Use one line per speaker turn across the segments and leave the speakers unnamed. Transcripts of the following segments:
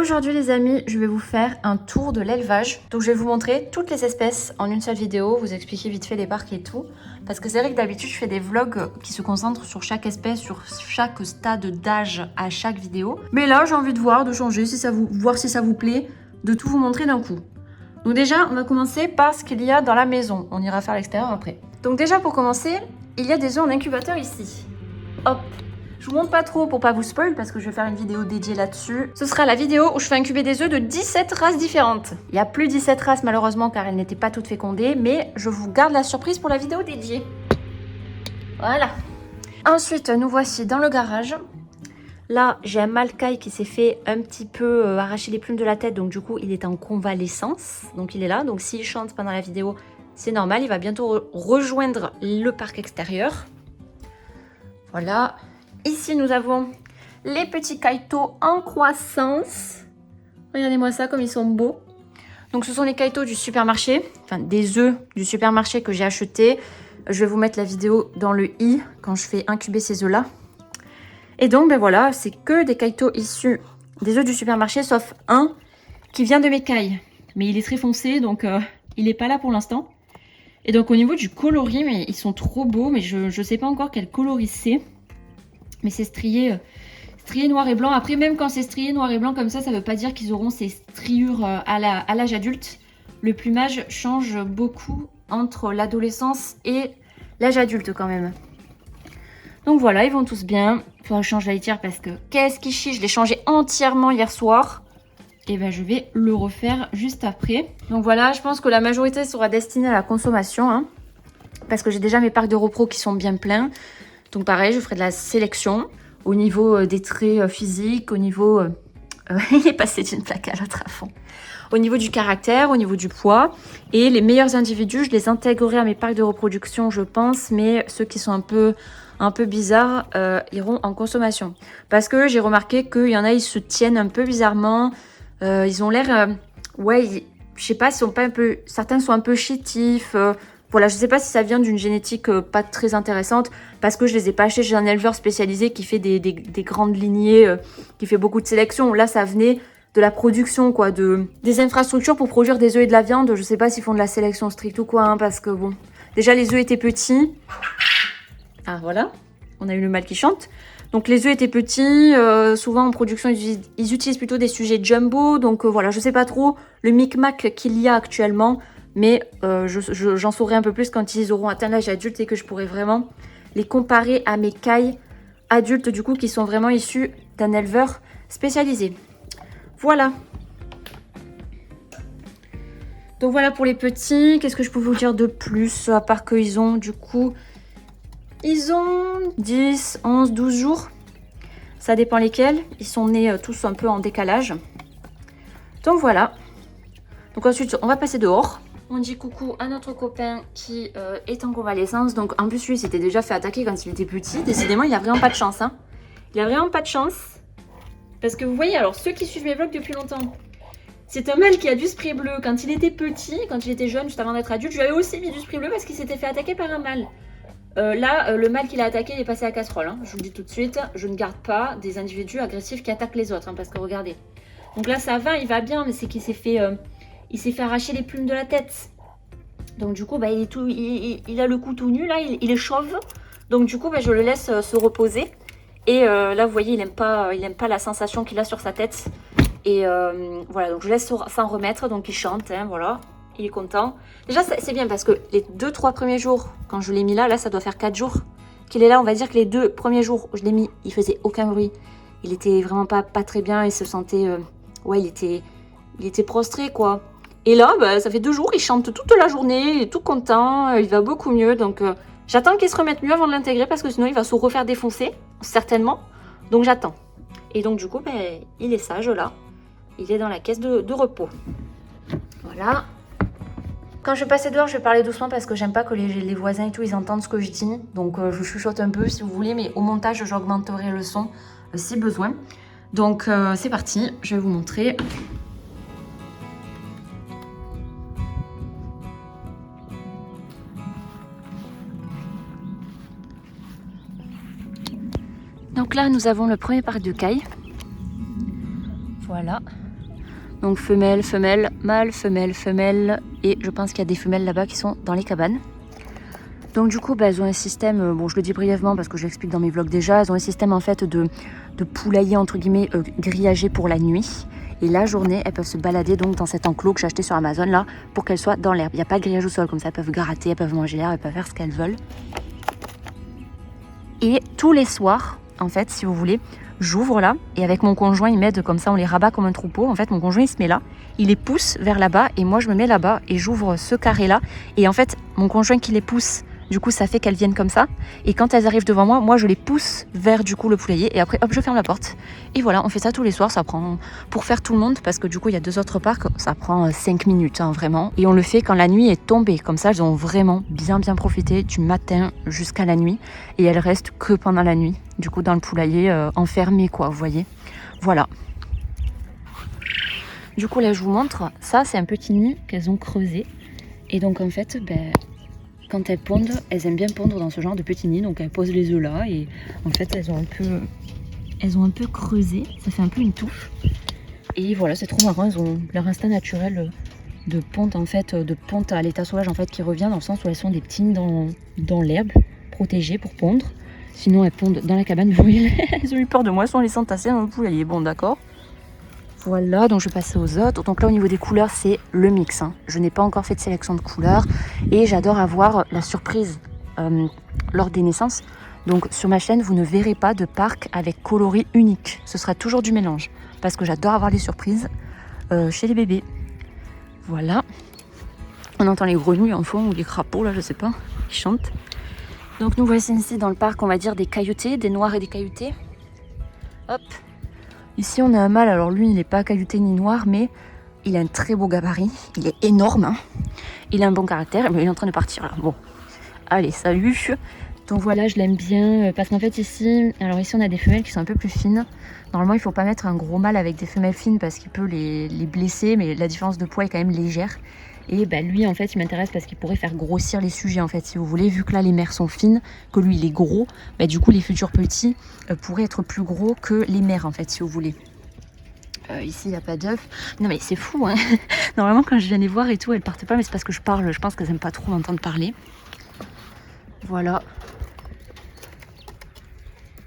Aujourd'hui les amis, je vais vous faire un tour de l'élevage. Donc je vais vous montrer toutes les espèces en une seule vidéo, vous expliquer vite fait les parcs et tout. Parce que c'est vrai que d'habitude je fais des vlogs qui se concentrent sur chaque espèce, sur chaque stade d'âge à chaque vidéo. Mais là j'ai envie de voir, de changer, voir si ça vous plaît, de tout vous montrer d'un coup. Donc déjà on va commencer par ce qu'il y a dans la maison. On ira faire l'extérieur après. Donc déjà pour commencer, il y a des œufs en incubateur ici. Hop! Je vous montre pas trop pour pas vous spoil parce que je vais faire une vidéo dédiée là-dessus. Ce sera la vidéo où je fais incuber des œufs de 17 races différentes. Il n'y a plus 17 races malheureusement car elles n'étaient pas toutes fécondées, mais je vous garde la surprise pour la vidéo dédiée. Voilà. Ensuite, nous voici dans le garage. Là, j'ai un Malkai qui s'est fait un petit peu arracher les plumes de la tête, donc du coup, il est en convalescence. Donc il est là, donc s'il chante pendant la vidéo, c'est normal, il va bientôt rejoindre le parc extérieur. Voilà. Ici, nous avons les petits kaitos en croissance. Regardez-moi ça, comme ils sont beaux. Donc, ce sont les kaitos du supermarché. Enfin, des œufs du supermarché que j'ai achetés. Je vais vous mettre la vidéo dans le i quand je fais incuber ces œufs-là. Et donc, ben voilà, c'est que des kaitos issus des œufs du supermarché, sauf un qui vient de mes cailles. Mais il est très foncé, donc il n'est pas là pour l'instant. Et donc, au niveau du coloris, mais ils sont trop beaux, mais je ne sais pas encore quel coloris c'est. Mais c'est strié noir et blanc. Après, même quand c'est strié noir et blanc comme ça ne veut pas dire qu'ils auront ces striures à l'âge adulte. Le plumage change beaucoup entre l'adolescence et l'âge adulte quand même. Donc voilà, ils vont tous bien. Il faudra que je change la litière parce que qu'est-ce qui chie. Je l'ai changé entièrement hier soir. Et ben je vais le refaire juste après. Donc voilà, je pense que la majorité sera destinée à la consommation. Hein, parce que j'ai déjà mes parcs de repro qui sont bien pleins. Donc pareil, je ferai de la sélection au niveau des traits physiques, au niveau... il est passé d'une plaque à l'autre à fond. Au niveau du caractère, au niveau du poids. Et les meilleurs individus, je les intégrerai à mes parcs de reproduction, je pense. Mais ceux qui sont un peu bizarres iront en consommation. Parce que j'ai remarqué qu'il y en a, ils se tiennent un peu bizarrement. Ils ont l'air... je sais pas, certains sont un peu chétifs. Voilà, je ne sais pas si ça vient d'une génétique pas très intéressante parce que je ne les ai pas achetés chez un éleveur spécialisé qui fait des grandes lignées, qui fait beaucoup de sélection. Là, ça venait de la production, quoi, des infrastructures pour produire des œufs et de la viande. Je ne sais pas s'ils font de la sélection stricte ou quoi, hein, parce que bon, déjà les œufs étaient petits. Ah, voilà, on a eu le mâle qui chante. Donc les œufs étaient petits, souvent en production ils utilisent plutôt des sujets jumbo. Donc voilà, je ne sais pas trop le micmac qu'il y a actuellement. Mais j'en saurai un peu plus quand ils auront atteint l'âge adulte et que je pourrai vraiment les comparer à mes cailles adultes du coup qui sont vraiment issus d'un éleveur spécialisé. Voilà. Donc voilà pour les petits. Qu'est-ce que je peux vous dire de plus à part qu'ils ont du coup... Ils ont 10, 11, 12 jours. Ça dépend lesquels. Ils sont nés tous un peu en décalage. Donc voilà. Donc ensuite on va passer dehors. On dit coucou à notre copain qui est en convalescence. Donc en plus lui il s'était déjà fait attaquer quand il était petit. Décidément il a vraiment pas de chance. Hein. Il a vraiment pas de chance. Parce que vous voyez, alors ceux qui suivent mes vlogs depuis longtemps, c'est un mâle qui a du spray bleu quand il était petit, quand il était jeune, juste avant d'être adulte. Je lui avais aussi mis du spray bleu parce qu'il s'était fait attaquer par un mâle. Le mâle qu'il a attaqué il est passé à casserole. Hein. Je vous le dis tout de suite, je ne garde pas des individus agressifs qui attaquent les autres. Hein, parce que regardez. Donc là ça va, il va bien, mais c'est qu'il s'est fait... il s'est fait arracher les plumes de la tête. Donc du coup, bah, il a le cou tout nu, là, il est chauve. Donc du coup, bah, je le laisse se reposer. Et là, vous voyez, il aime pas la sensation qu'il a sur sa tête. Et voilà, donc je laisse s'en remettre. Donc il chante, hein, voilà, il est content. Déjà, c'est bien parce que les 2-3 premiers jours, quand je l'ai mis là, ça doit faire 4 jours qu'il est là. On va dire que les 2 premiers jours où je l'ai mis, il faisait aucun bruit. Il était vraiment pas très bien, il se sentait... ouais, il était prostré, quoi. Et là, bah, ça fait 2 jours, il chante toute la journée, il est tout content, il va beaucoup mieux. Donc, j'attends qu'il se remette mieux avant de l'intégrer parce que sinon, il va se refaire défoncer, certainement. Donc, j'attends. Et donc, du coup, bah, il est sage là. Il est dans la caisse de repos. Voilà. Quand je vais passer dehors, je vais parler doucement parce que j'aime pas que les voisins et tout, ils entendent ce que je dis. Donc, je chuchote un peu si vous voulez, mais au montage, j'augmenterai le son si besoin. Donc, c'est parti, je vais vous montrer. Donc là, nous avons le premier parc de cailles. Voilà. Donc femelle, femelle, mâle, femelle, femelle. Et je pense qu'il y a des femelles là-bas qui sont dans les cabanes. Donc du coup, elles ont un système, bon je le dis brièvement parce que je l'explique dans mes vlogs déjà, elles ont un système en fait de poulailler entre guillemets grillagé pour la nuit. Et la journée, elles peuvent se balader donc dans cet enclos que j'ai acheté sur Amazon là, pour qu'elles soient dans l'herbe. Il n'y a pas de grillage au sol, comme ça elles peuvent gratter, elles peuvent manger l'herbe, elles peuvent faire ce qu'elles veulent. Et tous les soirs, en fait, si vous voulez, j'ouvre là, et avec mon conjoint, il m'aide comme ça, on les rabat comme un troupeau. En fait, mon conjoint, il se met là, il les pousse vers là-bas, et moi, je me mets là-bas, et j'ouvre ce carré-là. Et en fait, mon conjoint qui les pousse, du coup, ça fait qu'elles viennent comme ça. Et quand elles arrivent devant moi, moi, je les pousse vers, du coup, le poulailler, et après, hop, je ferme la porte. Et voilà, on fait ça tous les soirs, ça prend, pour faire tout le monde, parce que du coup, il y a 2 autres parcs, ça prend 5 minutes, hein, vraiment. Et on le fait quand la nuit est tombée, comme ça, elles ont vraiment bien profité du matin jusqu'à la nuit. Et elles restent que pendant la nuit, du coup, dans le poulailler, enfermées, quoi, vous voyez. Voilà. Du coup, là, je vous montre, ça, c'est un petit nid qu'elles ont creusé. Et donc, en fait, quand elles pondent, elles aiment bien pondre dans ce genre de petit nid, donc elles posent les œufs là et en fait elles ont un peu creusé, ça fait un peu une touche. Et voilà, c'est trop marrant, elles ont leur instinct naturel de ponte en fait, de ponte à l'état sauvage en fait qui revient dans le sens où elles sont des petits nids dans l'herbe, protégées pour pondre. Sinon elles pondent dans la cabane, vous voyez, elles ont eu peur de moi, elles sont laissées entasser dans le poulailler, bon d'accord. Voilà, donc je vais passer aux autres. Donc là, au niveau des couleurs, c'est le mix. Hein. Je n'ai pas encore fait de sélection de couleurs. Et j'adore avoir la surprise lors des naissances. Donc sur ma chaîne, vous ne verrez pas de parc avec coloris unique. Ce sera toujours du mélange. Parce que j'adore avoir les surprises chez les bébés. Voilà. On entend les grenouilles en fond ou les crapauds, là, je sais pas, qui chantent. Donc nous voici ici dans le parc, on va dire des cailloutés, des noirs et des cailloutés. Hop. Ici, on a un mâle, alors lui, il n'est pas caillouté ni noir, mais il a un très beau gabarit. Il est énorme, hein. Il a un bon caractère, mais il est en train de partir là. Bon, allez, salut. Donc voilà, je l'aime bien, parce qu'en fait ici, on a des femelles qui sont un peu plus fines. Normalement, il ne faut pas mettre un gros mâle avec des femelles fines parce qu'il peut les blesser, mais la différence de poids est quand même légère. Et lui, en fait, il m'intéresse parce qu'il pourrait faire grossir les sujets, en fait, si vous voulez. Vu que là, les mères sont fines, que lui, il est gros, du coup, les futurs petits pourraient être plus gros que les mères, en fait, si vous voulez. Ici, il n'y a pas d'œufs. Non, mais c'est fou, hein. Normalement, quand je viens les voir et tout, elles partent pas, mais c'est parce que je parle. Je pense qu'elles n'aiment pas trop m'entendre parler. Voilà.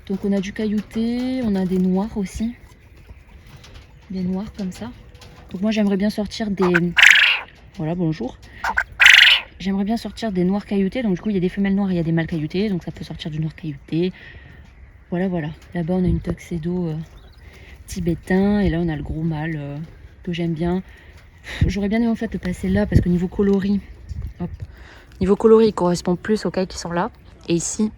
Donc, on a du caillouté, on a des noirs aussi. Des noirs comme ça. Donc, moi, j'aimerais bien sortir des... Voilà, bonjour. J'aimerais bien sortir des noirs cailloutés. Donc du coup, il y a des femelles noires et il y a des mâles cailloutés. Donc ça peut sortir du noir caillouté. Voilà, voilà. Là-bas, on a une tuxedo tibétain. Et là, on a le gros mâle que j'aime bien. J'aurais bien aimé en fait de passer là parce que niveau coloris, hop, niveau coloris, il correspond plus aux cailles qui sont là. Et ici,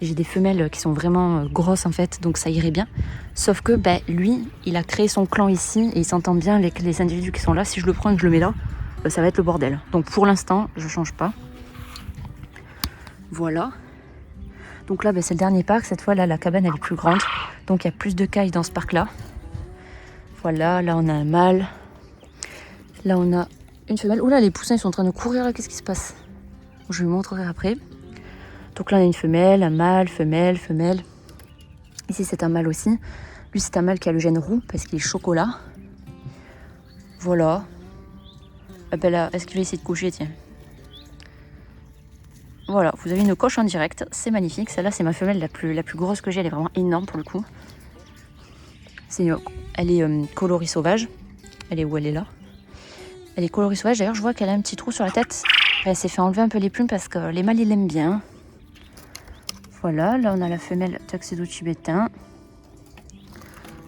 j'ai des femelles qui sont vraiment grosses en fait. Donc ça irait bien. Sauf que lui, il a créé son clan ici. Et il s'entend bien avec les individus qui sont là. Si je le prends et que je le mets là, ça va être le bordel. Donc pour l'instant, je change pas. Voilà. Donc là, c'est le dernier parc. Cette fois, là, la cabane, elle est plus grande. Donc il y a plus de cailles dans ce parc-là. Voilà, là, on a un mâle. Là, on a une femelle. Oula, les poussins, ils sont en train de courir là. Qu'est-ce qui se passe? Je vous montrerai après. Donc là, on a une femelle, un mâle, femelle, femelle. Ici, c'est un mâle aussi. Lui, c'est un mâle qui a le gène roux parce qu'il est chocolat. Voilà. Là, est-ce qu'il va essayer de coucher, tiens. Voilà, vous avez une coche en direct, c'est magnifique. Celle-là, c'est ma femelle la plus grosse que j'ai, elle est vraiment énorme pour le coup. Elle est coloris sauvage. Elle est où? Elle est là. Elle est coloris sauvage, d'ailleurs je vois qu'elle a un petit trou sur la tête. Elle s'est fait enlever un peu les plumes parce que les mâles, ils l'aiment bien. Voilà, là on a la femelle tuxedo tibétain.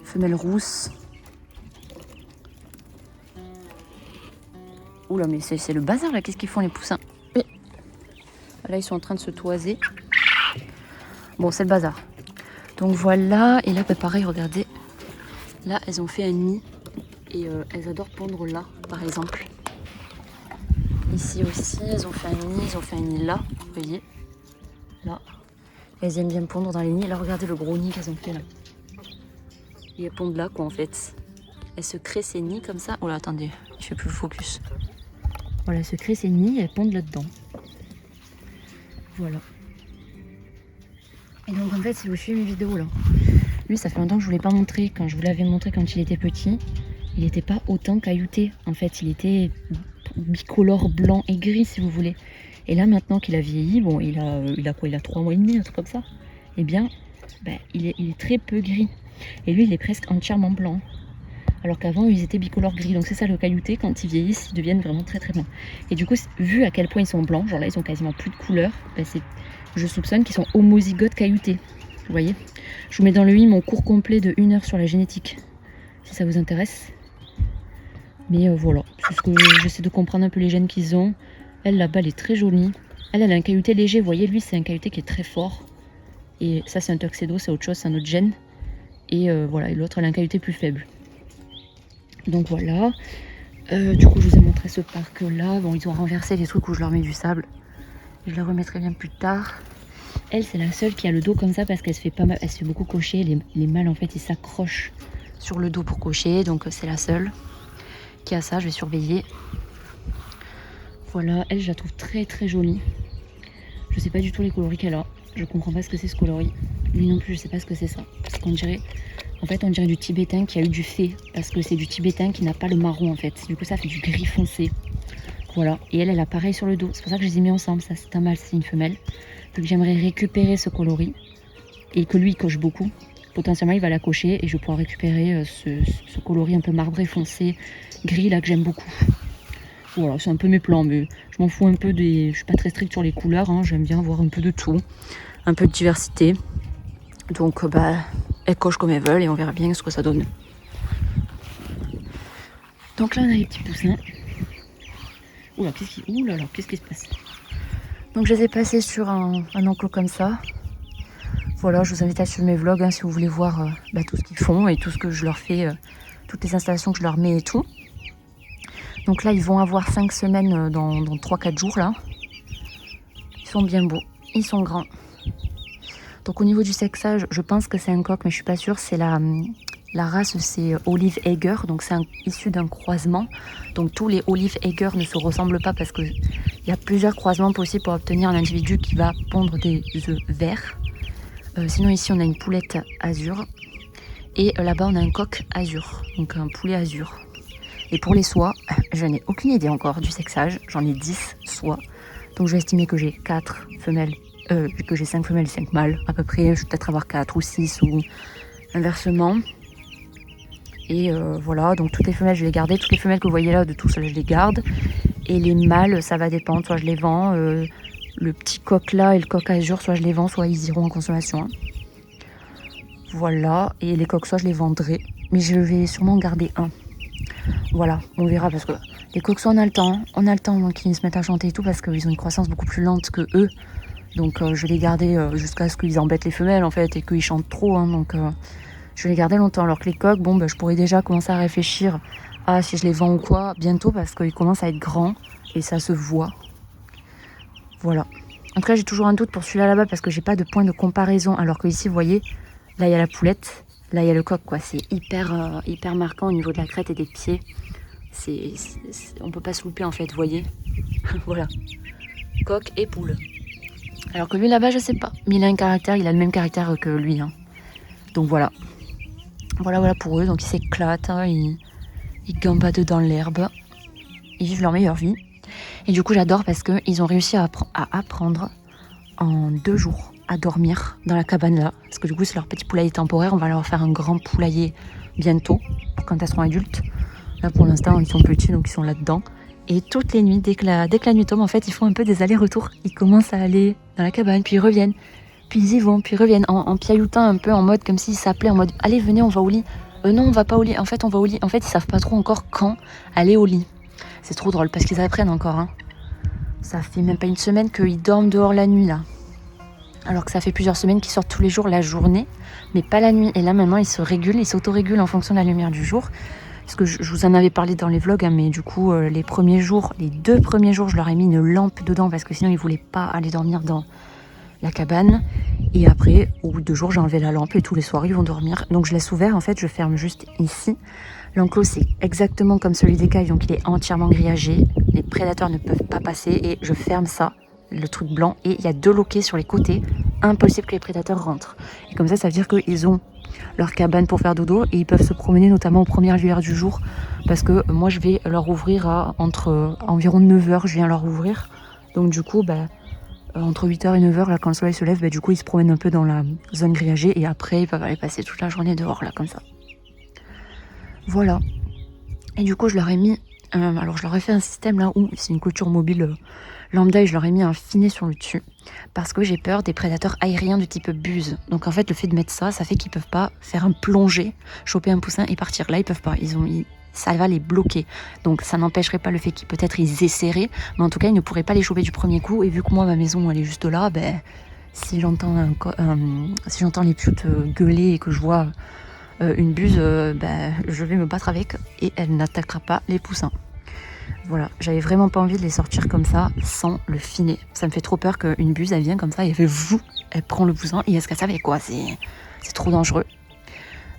Femelle rousse. Oula, mais c'est le bazar là, qu'est-ce qu'ils font les poussins? Là, ils sont en train de se toiser. Bon, c'est le bazar. Donc voilà, et là, pareil, regardez. Là, elles ont fait un nid. Et elles adorent pondre là, par exemple. Ici aussi, elles ont fait un nid. Ils ont fait un nid là, vous voyez. Là. Elles aiment bien pondre dans les nids. Là, regardez le gros nid qu'elles ont fait là. Et elles pondent là, quoi, en fait. Elles se créent ces nids comme ça. Oh là, attendez, je fais plus le focus. Voilà, elles se créent ces nids et elles pondent là-dedans. Voilà. Et donc en fait, si vous suivez mes vidéos là, lui ça fait longtemps que je ne vous l'ai pas montré. Quand je vous l'avais montré quand il était petit, il n'était pas autant caillouté. En fait, il était bicolore blanc et gris, si vous voulez. Et là, maintenant qu'il a vieilli, bon, il a quoi? Il a 3 mois et demi, un truc comme ça. Eh bien, il est très peu gris. Et lui, il est presque entièrement blanc. Alors qu'avant, ils étaient bicolores gris. Donc c'est ça le caillouté, quand ils vieillissent, ils deviennent vraiment très très blancs. Et du coup, vu à quel point ils sont blancs, genre là, ils ont quasiment plus de couleur, je soupçonne qu'ils sont homozygotes cailloutés. Vous voyez? Je vous mets dans le i mon cours complet de 1 heure sur la génétique, si ça vous intéresse. Mais voilà, c'est ce que j'essaie de comprendre un peu les gènes qu'ils ont. Elle, là-bas, elle est très jolie. Elle a un caillouté léger. Vous voyez, lui, c'est un caillouté qui est très fort. Et ça, c'est un tuxedo, c'est autre chose, c'est un autre gène. Et voilà, et l'autre, elle a un caillouté plus faible. Donc voilà. Du coup, je vous ai montré ce parc-là. Bon, ils ont renversé les trucs où je leur mets du sable. Je le remettrai bien plus tard. Elle, c'est la seule qui a le dos comme ça parce qu'elle se fait pas mal, elle se fait beaucoup cocher. Les mâles, en fait, ils s'accrochent sur le dos pour cocher. Donc c'est la seule qui a ça. Je vais surveiller. Voilà, elle, je la trouve très très jolie. Je sais pas du tout les coloris qu'elle a. Je comprends pas ce que c'est ce coloris. Lui non plus, je sais pas ce que c'est ça. Parce qu'on dirait, en fait, on dirait du tibétain qui a eu du fée. Parce que c'est du tibétain qui n'a pas le marron en fait. Du coup, ça fait du gris foncé. Voilà. Et elle a pareil sur le dos. C'est pour ça que je les ai mis ensemble. Ça, c'est un mâle, c'est une femelle. Donc j'aimerais récupérer ce coloris. Et que lui, il coche beaucoup. Potentiellement, il va la cocher. Et je vais pouvoir récupérer ce coloris un peu marbré foncé, gris là que j'aime beaucoup. Voilà, c'est un peu mes plans, mais je m'en fous un peu des... Je suis pas très stricte sur les couleurs, hein, j'aime bien avoir un peu de tout, un peu de diversité. Donc, elles cochent comme elles veulent et on verra bien ce que ça donne. Donc là, on a les petits poussins. Oula, qu'est-ce qui se passe? Donc, je les ai passés sur un enclos comme ça. Voilà, je vous invite à suivre mes vlogs hein, si vous voulez voir tout ce qu'ils font et tout ce que je leur fais, toutes les installations que je leur mets et tout. Donc là, ils vont avoir 5 semaines dans 3-4 jours là. Ils sont bien beaux, ils sont grands. Donc au niveau du sexage, je pense que c'est un coq, mais je suis pas sûre. C'est la race, c'est Olive Egger, donc c'est issu d'un croisement. Donc tous les Olive Egger ne se ressemblent pas parce qu'il y a plusieurs croisements possibles pour obtenir un individu qui va pondre des œufs verts. Sinon ici on a une poulette azur et là-bas on a un coq azur, donc un poulet azur. Et pour les soies, je n'ai aucune idée encore du sexage. J'en ai 10 soies. Donc je vais estimer que j'ai 4 femelles, que j'ai 5 femelles et 5 mâles à peu près. Je vais peut-être avoir 4 ou 6 ou inversement. Et voilà, donc toutes les femelles je vais les garder. Toutes les femelles que vous voyez là, de tout ça, je les garde. Et les mâles, ça va dépendre. Soit je les vends. Le petit coq là et le coq azur, soit je les vends, soit ils iront en consommation. Voilà, et les coqs, soit je les vendrai. Mais je vais sûrement en garder un. Voilà, on verra parce que les coqs, on a le temps avant qu'ils se mettent à chanter et tout parce qu'ils ont une croissance beaucoup plus lente que eux. Donc je vais les garder jusqu'à ce qu'ils embêtent les femelles en fait et qu'ils chantent trop. Hein, donc je vais les garder longtemps. Alors que les coqs, bon, je pourrais déjà commencer à réfléchir à si je les vends ou quoi bientôt parce qu'ils commencent à être grands et ça se voit. Voilà. En tout cas, j'ai toujours un doute pour celui-là là-bas parce que j'ai pas de point de comparaison. Alors que ici, vous voyez, là il y a la poulette. Là, il y a le coq, quoi. C'est hyper marquant au niveau de la crête et des pieds. On peut pas se louper, en fait, vous voyez. Voilà. Coq et poule. Alors que lui, là-bas, je sais pas. Mais il a un caractère, il a le même caractère que lui. Hein. Donc voilà. Voilà pour eux. Donc ils s'éclatent, hein, ils gambadent dans l'herbe. Ils vivent leur meilleure vie. Et du coup, j'adore parce qu'ils ont réussi à apprendre en 2 jours à dormir dans la cabane là, parce que du coup c'est leur petit poulailler temporaire, on va leur faire un grand poulailler bientôt, quand elles seront adultes. Là pour l'instant ils sont petits donc ils sont là-dedans. Et toutes les nuits, dès que la nuit tombe, en fait ils font un peu des allers-retours. Ils commencent à aller dans la cabane, puis ils reviennent, puis ils y vont, puis ils reviennent, en piailloutant un peu, en mode comme s'ils s'appelaient, en mode allez venez on va au lit. Non on va pas au lit, en fait on va au lit. En fait ils savent pas trop encore quand aller au lit. C'est trop drôle parce qu'ils apprennent encore. Hein. Ça fait même pas une semaine qu'ils dorment dehors la nuit là. Alors que ça fait plusieurs semaines qu'ils sortent tous les jours la journée, mais pas la nuit. Et là maintenant ils se régulent, ils s'autorégulent en fonction de la lumière du jour. Parce que je vous en avais parlé dans les vlogs, hein, mais du coup les 2 premiers jours, je leur ai mis une lampe dedans parce que sinon ils voulaient pas aller dormir dans la cabane. Et après, au bout de 2 jours, j'ai enlevé la lampe et tous les soirs ils vont dormir. Donc je laisse ouvert, en fait je ferme juste ici. L'enclos c'est exactement comme celui des cailles, donc il est entièrement grillagé. Les prédateurs ne peuvent pas passer et je ferme ça. Le truc blanc et il y a 2 loquets sur les côtés, impossible que les prédateurs rentrent. Et comme ça veut dire qu'ils ont leur cabane pour faire dodo et ils peuvent se promener notamment aux premières lueurs du jour parce que moi je vais leur ouvrir à environ 9h, je viens leur ouvrir. Donc du coup, entre 8h et 9h, là, quand le soleil se lève, du coup ils se promènent un peu dans la zone grillagée et après ils peuvent aller passer toute la journée dehors là comme ça. Voilà. Et du coup je leur ai mis, alors je leur ai fait un système là où c'est une clôture mobile lambda et je leur ai mis un finet sur le dessus parce que j'ai peur des prédateurs aériens du type buse. Donc en fait le fait de mettre ça fait qu'ils peuvent pas faire un plongée, choper un poussin et partir. Là ils peuvent pas, ça va les bloquer. Donc ça n'empêcherait pas le fait qu'ils peut-être ils essaieraient, mais en tout cas ils ne pourraient pas les choper du premier coup. Et vu que moi ma maison elle est juste là, si j'entends les pioutes gueuler et que je vois une buse, je vais me battre avec et elle n'attaquera pas les poussins. Voilà, j'avais vraiment pas envie de les sortir comme ça, sans le finet. Ça me fait trop peur qu'une buse, elle vient comme ça et elle fait vous, elle prend le poussin et elle se casse avec quoi. C'est trop dangereux.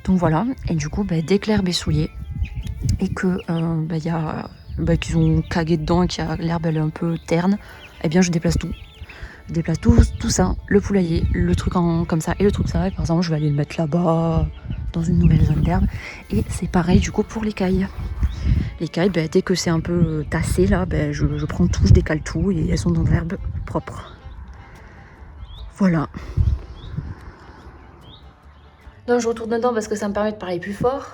Donc voilà, et du coup, dès que l'herbe est souillée et que qu'ils ont cagué dedans et que l'herbe elle est un peu terne, eh bien je déplace tout. Je déplace tout ça, le poulailler, le truc comme ça et le truc ça. Et par exemple, je vais aller le mettre là-bas, dans une nouvelle zone d'herbe. Et c'est pareil du coup pour les cailles. Les cailles, dès que c'est un peu tassé là, je prends tout, je décale tout et elles sont dans de l'herbe propre. Voilà. Donc je retourne dedans parce que ça me permet de parler plus fort.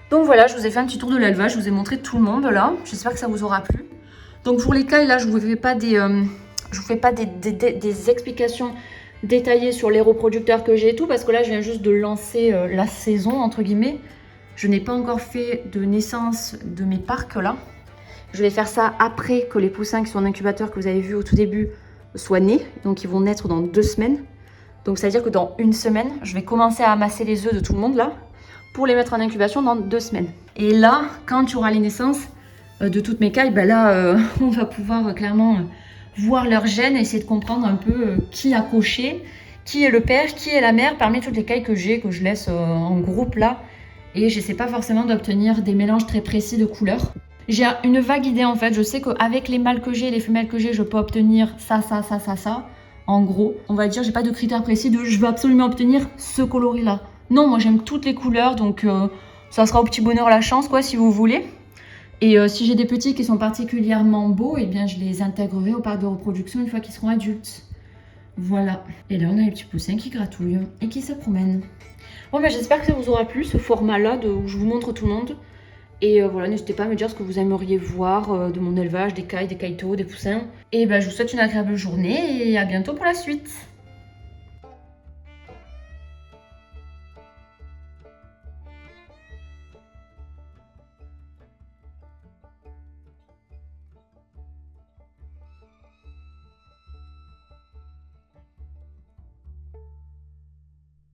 Donc voilà, je vous ai fait un petit tour de l'élevage, je vous ai montré tout le monde là. J'espère que ça vous aura plu. Donc pour les cailles là, je vous fais pas des explications détaillées sur les reproducteurs que j'ai et tout parce que là je viens juste de lancer la saison entre guillemets. Je n'ai pas encore fait de naissance de mes parcs là. Je vais faire ça après que les poussins qui sont en incubateur que vous avez vu au tout début soient nés. Donc ils vont naître dans 2 semaines. Donc ça veut dire que dans 1 semaine, je vais commencer à amasser les œufs de tout le monde là pour les mettre en incubation dans 2 semaines. Et là, quand tu auras les naissances de toutes mes cailles, on va pouvoir clairement voir leurs gènes et essayer de comprendre un peu qui a coché, qui est le père, qui est la mère parmi toutes les cailles que j'ai, que je laisse en groupe là. Et j'essaie pas forcément d'obtenir des mélanges très précis de couleurs. J'ai une vague idée en fait, je sais qu'avec les mâles que j'ai et les femelles que j'ai, je peux obtenir ça. En gros, on va dire, j'ai pas de critères précis de je veux absolument obtenir ce coloris là. Non, moi j'aime toutes les couleurs, donc ça sera au petit bonheur la chance quoi si vous voulez. Et si j'ai des petits qui sont particulièrement beaux, eh bien je les intégrerai au parc de reproduction une fois qu'ils seront adultes. Voilà. Et là on a les petits poussins qui gratouillent et qui se promènent. Bon j'espère que ça vous aura plu ce format là où je vous montre tout le monde. Et voilà, n'hésitez pas à me dire ce que vous aimeriez voir de mon élevage, des cailles, des caïtos, des poussins. Et je vous souhaite une agréable journée et à bientôt pour la suite.